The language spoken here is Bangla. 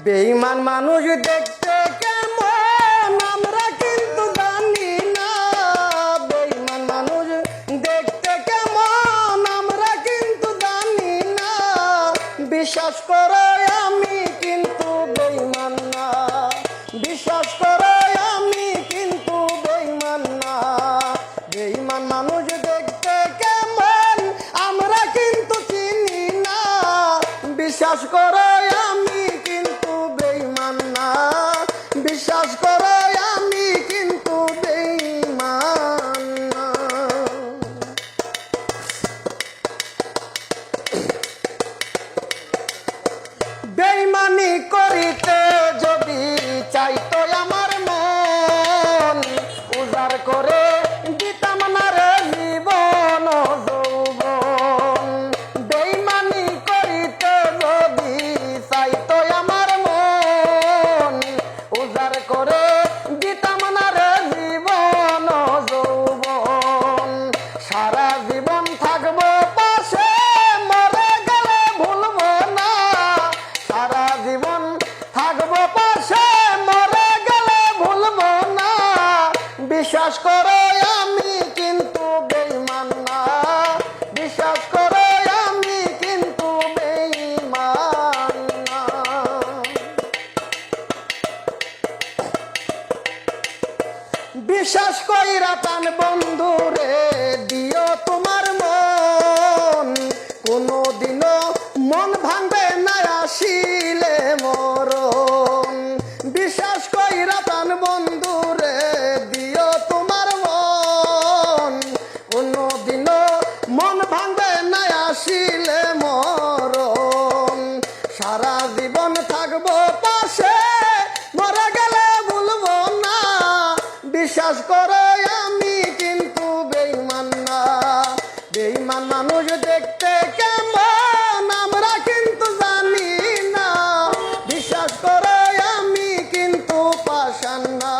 বেঈমান মানুষ দেখতে কেমন আমরা কিন্তু জানি না। বেঈমান মানুষ দেখতে কেমন আমরা কিন্তু জানি না। বিশ্বাস করো আমি কিন্তু বেঈমান না। বিশ্বাস করো আমি কিন্তু বেঈমান না। বেঈমান মানুষ দেখতে কেমন আমরা কিন্তু চিনি না। বিশ্বাস করো আমি কিন্তু বেঈমান না। বিশ্বাস করো আমি কিন্তু বেঈমান না। বেঈমানি করিতে যদি চাইতো আমার মন, উজাড় করে দিতাম না রে জীবন যৌবন। বেঈমানি করিতে যদি চাইতো আমার মন, উজাড় করে দিতাম না রে জীবন যৌবন। সারা জীবন থাকবো পাশে, মরে গেলে ভুলবো না। সারা জীবন থাকবো পাশে, মরে গেলে ভুলবো না। বিশ্বাস করো আমি কিন্তু বেঈমান না। বিশ্বাস করো আমি কিন্তু বেঈমান না। বিশ্বাস কইরা প্রাণ বন্ধু রে দিও তোমার মন। কোনদিনও মন ভাঙবে না আসিলে মরণ। বিশ্বাস কইরা প্রাণ বন্ধু রে দিও তোমার মন। কোনদিনও মন ভাঙবে না আসিলে মরণ। সারা জীবন থাকবো পাশে, মরে গেলে ভুলবো না। বিশ্বাস করো আমি কিন্তু বেঈমান না। বেঈমান মানুষ দেখতে কেমন আমরা কিন্তু জানি না। বিশ্বাস করো আমি কিন্তু পাষাণ না।